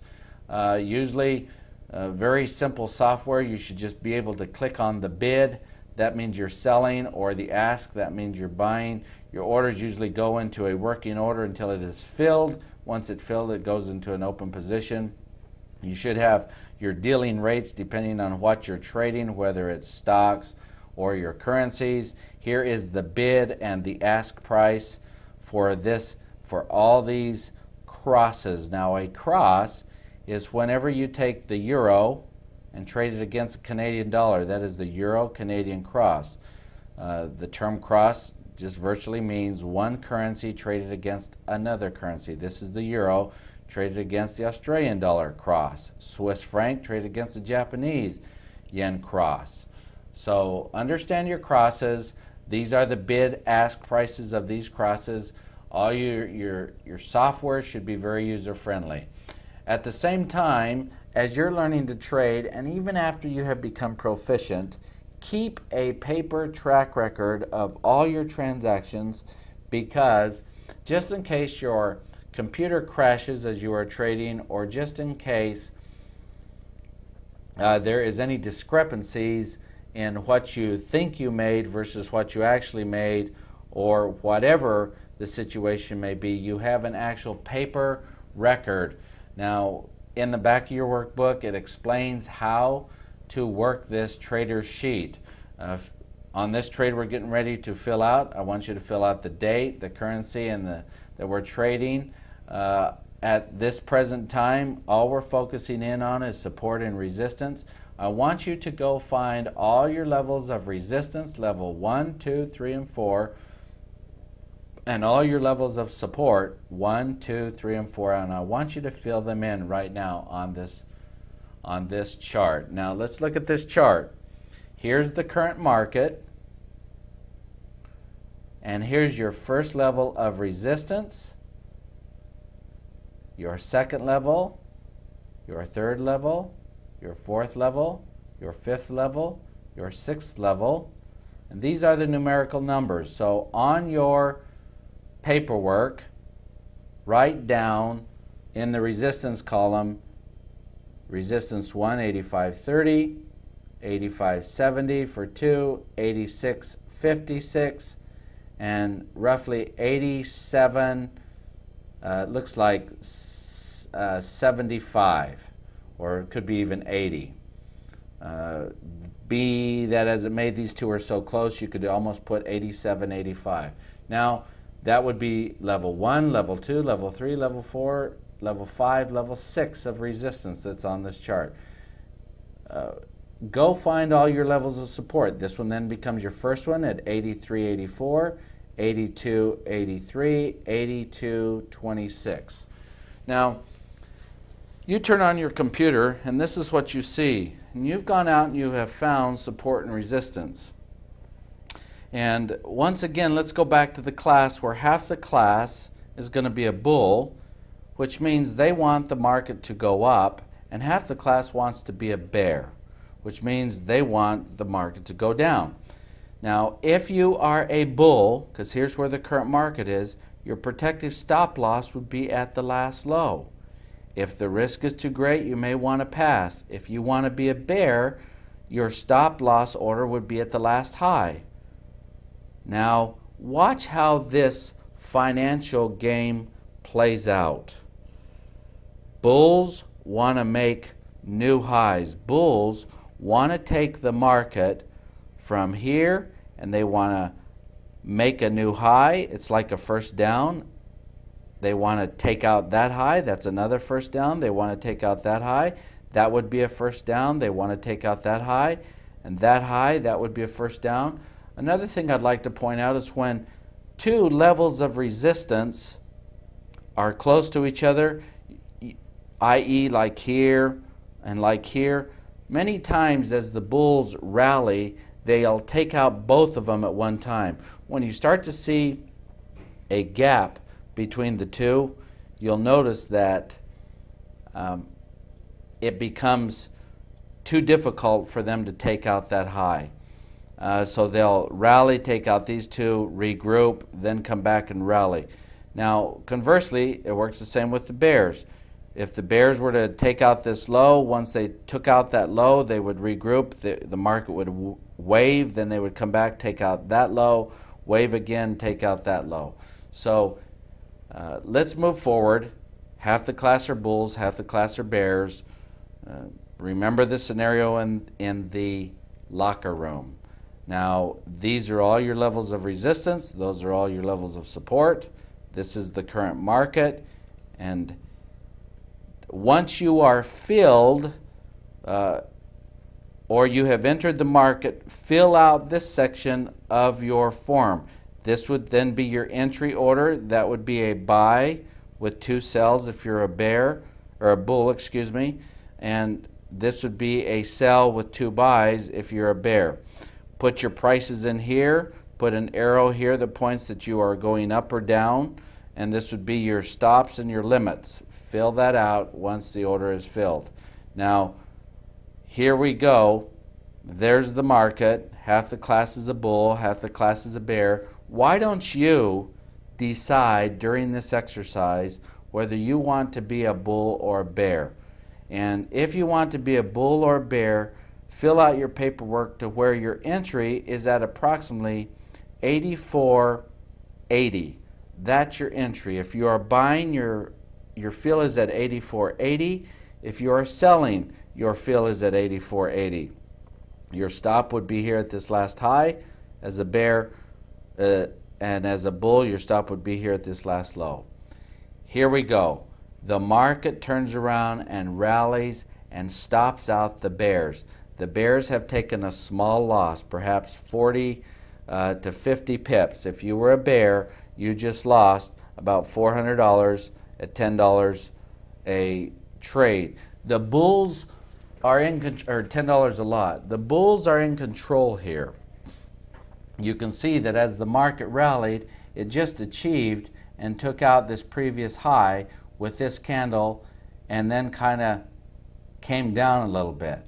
Usually, very simple software, you should just be able to click on the bid. That means you're selling, or the ask, that means you're buying. Your orders usually go into a working order until it is filled. Once it's filled, it goes into an open position. You should have your dealing rates depending on what you're trading, whether it's stocks or your currencies. Here is the bid and the ask price for all these crosses. Now, a cross is whenever you take the euro and trade it against a Canadian dollar. That is the euro-Canadian cross. The term cross just virtually means one currency traded against another currency. This is the euro traded against the Australian dollar cross. Swiss franc traded against the Japanese yen cross. So understand your crosses. These are the bid-ask prices of these crosses. All your software should be very user-friendly. At the same time, as you're learning to trade, and even after you have become proficient, keep a paper track record of all your transactions, because just in case your computer crashes as you are trading, or just in case there is any discrepancies in what you think you made versus what you actually made, or whatever the situation may be, you have an actual paper record. Now, in the back of your workbook, it explains how to work this trader's sheet. On this trade we're getting ready to fill out, I want you to fill out the date, the currency, and that we're trading. at this present time, all we're focusing in on is support and resistance. I want you to go find all your levels of resistance, level 1, 2, 3, and 4, and all your levels of support, 1, 2, 3, and 4, and I want you to fill them in right now on this chart. Now let's look at this chart. Here's the current market, and here's your first level of resistance, your second level, your third level, your fourth level, your fifth level, your sixth level, and these are the numerical numbers. So on your paperwork, write down in the resistance column, resistance 1, 85.30, 85.70 for 2, 86.56, and roughly 87, looks like 75, or it could be even 80. Be that as it may, these two are so close, you could almost put 87, 85. Now, that would be level 1, level 2, level 3, level 4, level 5, level 6 of resistance that's on this chart. Go find all your levels of support. This one then becomes your first one at 83.84, 82.83, 82.26. Now, you turn on your computer and this is what you see. And you've gone out and you have found support and resistance. And once again, let's go back to the class where half the class is going to be a bull, which means they want the market to go up, and half the class wants to be a bear, which means they want the market to go down. Now, if you are a bull, because here's where the current market is, your protective stop loss would be at the last low. If the risk is too great, you may want to pass. If you want to be a bear, your stop loss order would be at the last high. Now, watch how this financial game plays out. Bulls want to make new highs. Bulls want to take the market from here and they want to make a new high. It's like a first down. They want to take out that high. That's another first down. They want to take out that high. That would be a first down. They want to take out that high. And that high, that would be a first down. Another thing I'd like to point out is when two levels of resistance are close to each other, i.e. like here and like here, many times as the bulls rally, they'll take out both of them at one time. When you start to see a gap between the two, you'll notice that it becomes too difficult for them to take out that high. So they'll rally, take out these two, regroup, then come back and rally. Now, conversely, it works the same with the bears. If the bears were to take out this low, once they took out that low, they would regroup, the market would wave, then they would come back, take out that low, wave again, take out that low. So let's move forward. Half the class are bulls, half the class are bears. Remember the scenario in the locker room. Now, these are all your levels of resistance. Those are all your levels of support. This is the current market. And once you are filled, or you have entered the market, fill out this section of your form. This would then be your entry order. That would be a buy with 2 sells if you're a bear, or a bull, excuse me. And this would be a sell with 2 buys if you're a bear. Put your prices in here, put an arrow here that points that you are going up or down, and this would be your stops and your limits. Fill that out once the order is filled. Now, here we go. There's the market. Half the class is a bull, half the class is a bear. Why don't you decide during this exercise whether you want to be a bull or a bear? And if you want to be a bull or a bear, fill out your paperwork to where your entry is at approximately 84.80. That's your entry. If you are buying, your fill is at 84.80. If you are selling, your fill is at 84.80. Your stop would be here at this last high as a bear, and as a bull, your stop would be here at this last low. Here we go. the market turns around and rallies and stops out the bears. The bears have taken a small loss, perhaps 40 to 50 pips. If you were a bear, you just lost about $400 at $10 a trade. The bulls are in or $10 a lot. The bulls are in control here. You can see that as the market rallied, it just achieved and took out this previous high with this candle and then kind of came down a little bit.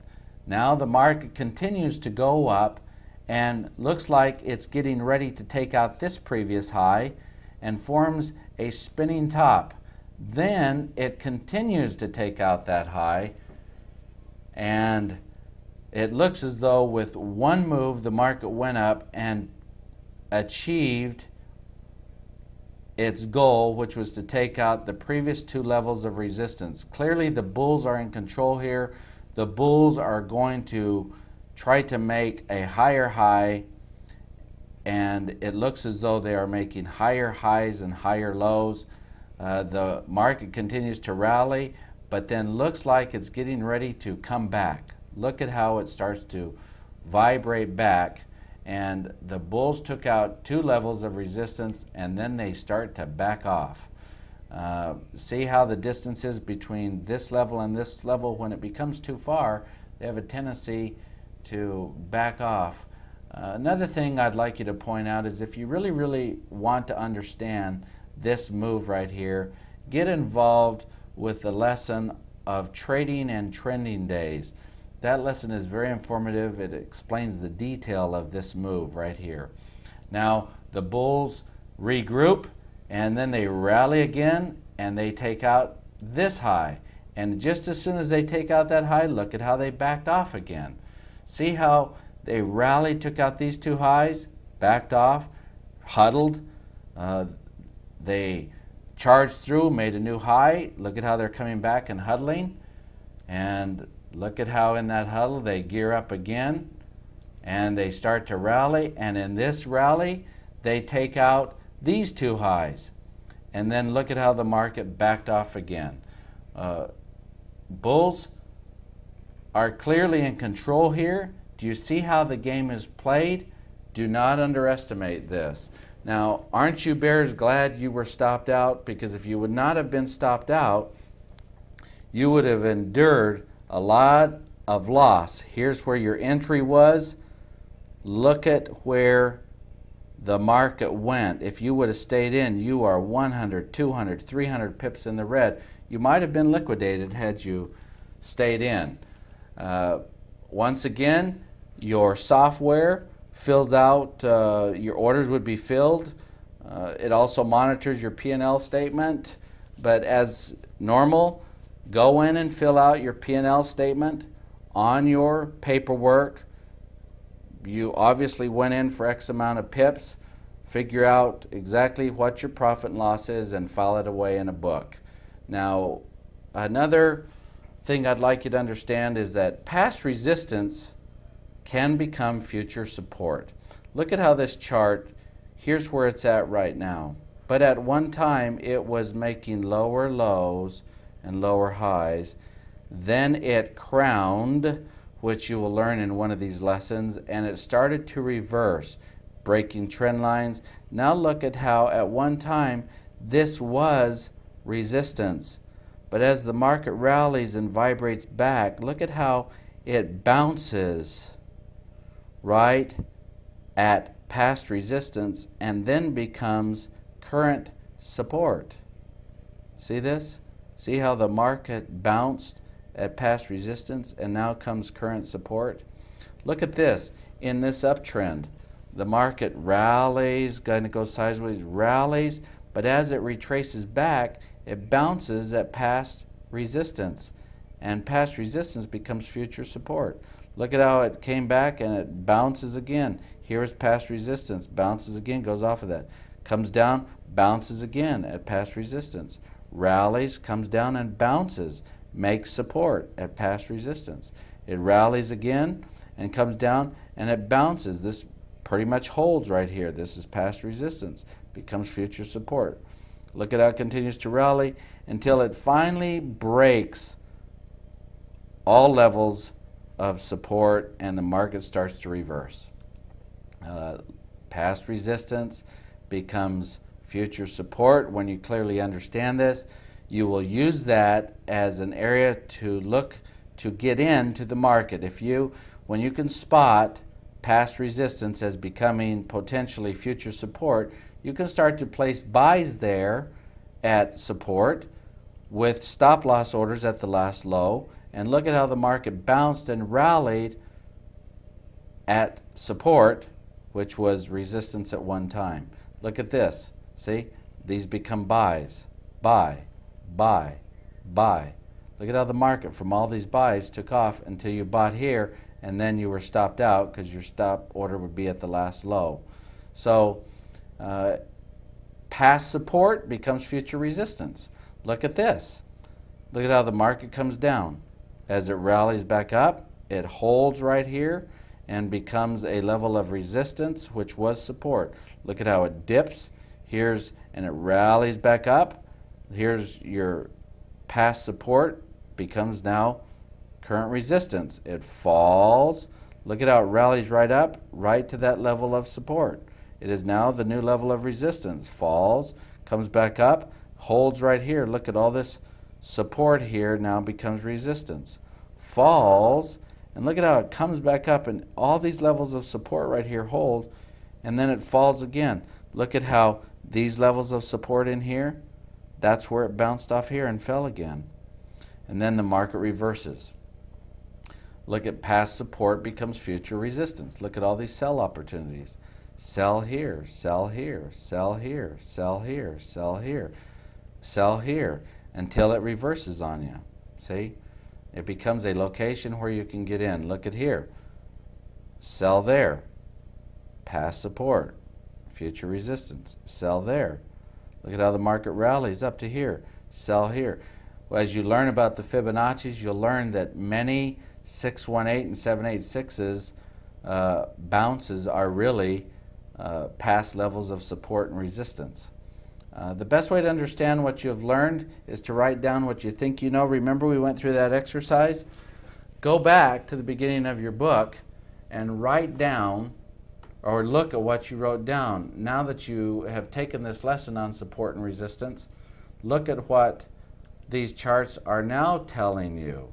Now the market continues to go up and looks like it's getting ready to take out this previous high and forms a spinning top. Then it continues to take out that high, and it looks as though with one move the market went up and achieved its goal, which was to take out the previous two levels of resistance. Clearly the bulls are in control here. The bulls are going to try to make a higher high, and it looks as though they are making higher highs and higher lows. The market continues to rally, but then looks like it's getting ready to come back. Look at how it starts to vibrate back, and the bulls took out two levels of resistance and then they start to back off. See how the distance is between this level and this level. When it becomes too far, they have a tendency to back off. Another thing I'd like you to point out is if you really want to understand this move right here, get involved with the lesson of trading and trending days. That lesson is very informative. It explains the detail of this move right here. Now the bulls regroup and then they rally again and they take out this high, and just as soon as they take out that high, look at how they backed off again. See how they rallied, took out these two highs, backed off, huddled, they charged through, made a new high. Look at how they're coming back and huddling, and look at how in that huddle they gear up again and they start to rally, and in this rally they take out these two highs, and then look at how the market backed off again. Bulls are clearly in control here. Do you see how the game is played? Do not underestimate this. Now, aren't you bears glad you were stopped out? Because if you would not have been stopped out, you would have endured a lot of loss. Here's where your entry was. Look at where the market went. If you would have stayed in, you are 100, 200, 300 pips in the red. You might have been liquidated had you stayed in. Once again, your software fills out, your orders would be filled. It also monitors your P&L statement, but as normal, go in and fill out your P&L statement on your paperwork. You obviously went in for X amount of pips. Figure out exactly what your profit and loss is and file it away in a book. Now, another thing I'd like you to understand is that past resistance can become future support. Look at how this chart, here's where it's at right now. But at one time it was making lower lows and lower highs. Then it crowned, which you will learn in one of these lessons, and it started to reverse, breaking trend lines. Now look at how at one time this was resistance. But as the market rallies and vibrates back, look at how it bounces right at past resistance and then becomes current support. See this? See how the market bounced at past resistance and now comes current support? Look at this. In this uptrend, the market rallies, going to go sideways, rallies, but as it retraces back, it bounces at past resistance, and past resistance becomes future support. Look at how it came back and it bounces again. Here's past resistance, bounces again, goes off of that. Comes down, bounces again at past resistance. Rallies, comes down and bounces, makes support at past resistance. It rallies again and comes down and it bounces. This pretty much holds right here. This is past resistance, becomes future support. Look at how it continues to rally until it finally breaks all levels of support and the market starts to reverse. Past resistance becomes future support. When you clearly understand this, you will use that as an area to look to get into the market. When you can spot past resistance as becoming potentially future support, you can start to place buys there at support with stop loss orders at the last low, and look at how the market bounced and rallied at support, which was resistance at one time. Look at this. See? These become buys. Buy, buy, buy. Look at how the market from all these buys took off until you bought here, and then you were stopped out because your stop order would be at the last low. So past support becomes future resistance. Look at this. Look at how the market comes down. As it rallies back up, it holds right here and becomes a level of resistance, which was support. Look at how it dips. And it rallies back up. Here's your past support, becomes now current resistance. It falls. Look at how it rallies right up, right to that level of support. It is now the new level of resistance. Falls, comes back up, holds right here. Look at all this support here now becomes resistance. Falls, and look at how it comes back up, and all these levels of support right here hold, and then it falls again. Look at how these levels of support in here, that's where it bounced off here and fell again. And then the market reverses. Look at past support becomes future resistance. Look at all these sell opportunities. Sell here, sell here, sell here, sell here, sell here, sell here, until it reverses on you. See? It becomes a location where you can get in. Look at here. Sell there. Past support. Future resistance. Sell there. Look at how the market rallies up to here. Sell here. Well, as you learn about the Fibonacci's, you'll learn that many 618 and 786's bounces are really past levels of support and resistance. The best way to understand what you've learned is to write down what you think you know. Remember, we went through that exercise? Go back to the beginning of your book and write down or look at what you wrote down. Now that you have taken this lesson on support and resistance, look at what these charts are now telling you.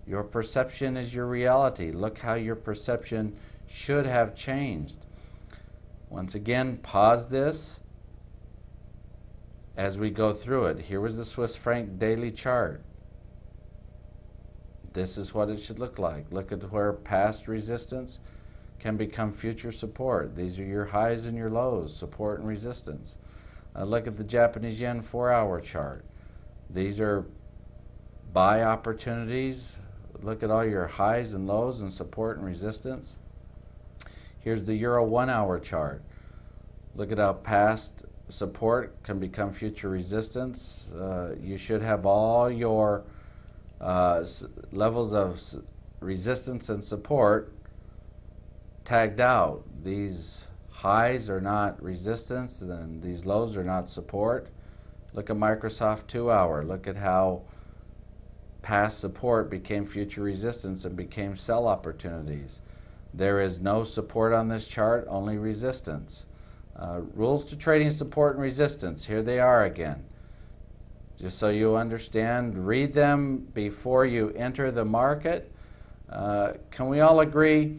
Your perception is your reality. Look how your perception should have changed. Once again, pause this as we go through it. Here was the Swiss franc daily chart. This is what it should look like. Look at where past resistance can become future support. These are your highs and your lows, support and resistance. Look at the Japanese yen 4-hour chart. These are buy opportunities. Look at all your highs and lows and support and resistance. Here's the Euro 1-hour chart. Look at how past support can become future resistance. You should have all your levels of resistance and support tagged out. These highs are not resistance, and these lows are not support. Look at Microsoft 2-hour. Look at how past support became future resistance and became sell opportunities. There is no support on this chart, only resistance. Rules to trading support and resistance. Here they are again. Just so you understand, read them before you enter the market. Can we all agree?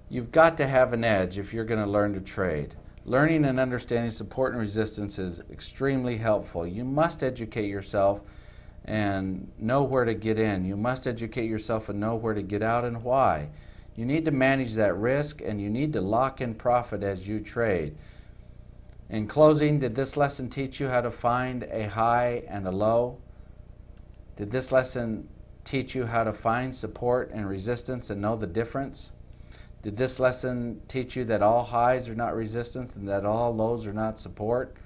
You've got to have an edge if you're going to learn to trade. Learning and understanding support and resistance is extremely helpful. You must educate yourself and know where to get in. You must educate yourself and know where to get out and why. You need to manage that risk, and you need to lock in profit as you trade. In closing, did this lesson teach you how to find a high and a low? Did this lesson teach you how to find support and resistance and know the difference? Did this lesson teach you that all highs are not resistance and that all lows are not support?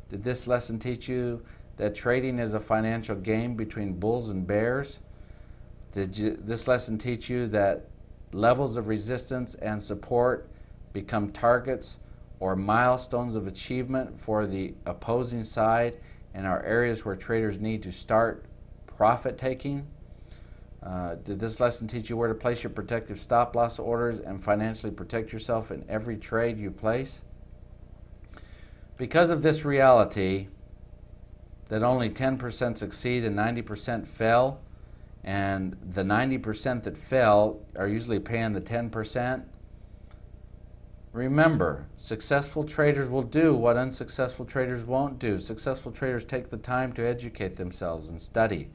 Did this lesson teach you that trading is a financial game between bulls and bears? Did this lesson teach you that levels of resistance and support become targets or milestones of achievement for the opposing side, and are areas where traders need to start profit taking. Did this lesson teach you where to place your protective stop loss orders and financially protect yourself in every trade you place? Because of this reality that only 10% succeed and 90% fail, and the 90% that fail are usually paying the 10%, remember, successful traders will do what unsuccessful traders won't do. Successful traders take the time to educate themselves and study.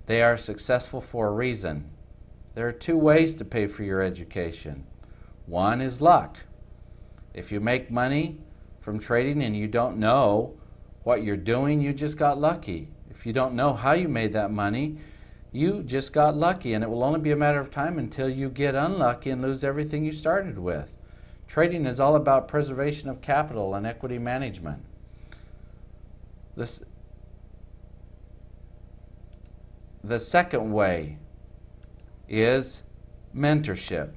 They are successful for a reason. There are two ways to pay for your education. One is luck. If you make money from trading and you don't know what you're doing, you just got lucky. If you don't know how you made that money, you just got lucky, and it will only be a matter of time until you get unlucky and lose everything you started with. Trading is all about preservation of capital and equity management. The second way is mentorship,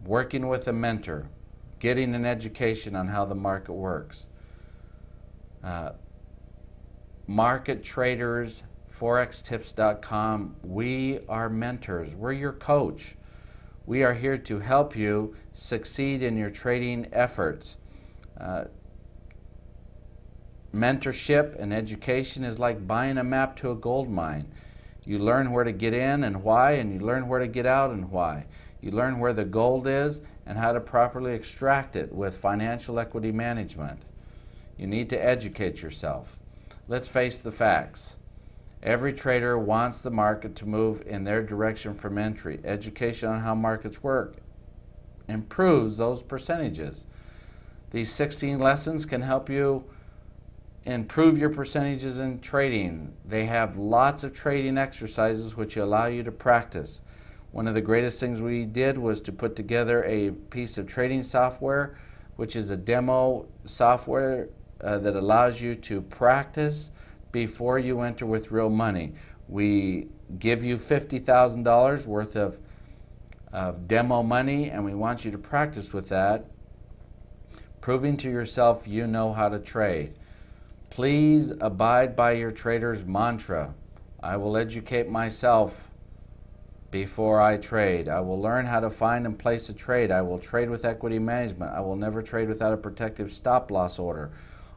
working with a mentor, getting an education on how the market works. Market Traders, ForexTips.com, we are mentors. We're your coach. We are here to help you succeed in your trading efforts. Mentorship and education is like buying a map to a gold mine. You learn where to get in and why, and you learn where to get out and why. You learn where the gold is and how to properly extract it with financial equity management. You need to educate yourself. Let's face the facts. Every trader wants the market to move in their direction from entry. Education on how markets work improves those percentages. These 16 lessons can help you improve your percentages in trading. They have lots of trading exercises which allow you to practice. One of the greatest things we did was to put together a piece of trading software, which is a demo software that allows you to practice before you enter with real money. We give you $50,000 worth of demo money, and we want you to practice with that, proving to yourself you know how to trade. Please abide by your trader's mantra. I will educate myself before I trade. I will learn how to find and place a trade. I will trade with equity management. I will never trade without a protective stop loss order.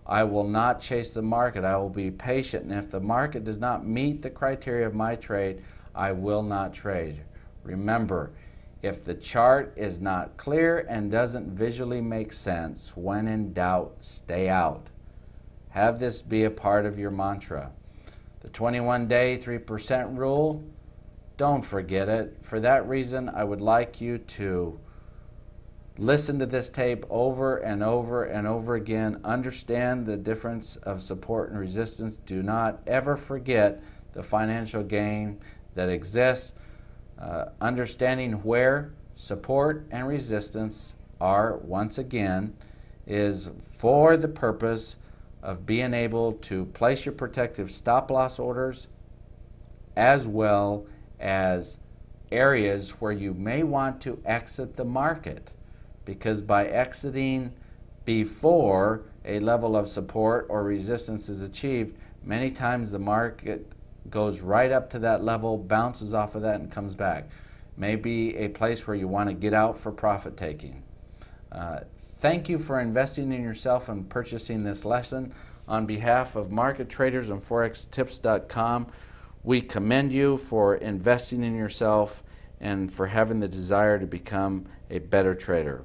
I will not chase the market. I will be patient, and if the market does not meet the criteria of my trade, I will not trade. Remember, if the chart is not clear and doesn't visually make sense, when in doubt, stay out. Have this be a part of your mantra. The 21-day 3% rule, don't forget it. For that reason, I would like you to listen to this tape over and over and over again. Understand the difference of support and resistance. Do not ever forget the financial game that exists. Understanding where support and resistance are, once again, is for the purpose of being able to place your protective stop loss orders, as well as areas where you may want to exit the market. Because by exiting before a level of support or resistance is achieved, many times the market goes right up to that level, bounces off of that, and comes back. Maybe a place where you want to get out for profit taking. Thank you for investing in yourself and purchasing this lesson. On behalf of Market Traders and ForexTips.com, we commend you for investing in yourself and for having the desire to become a better trader.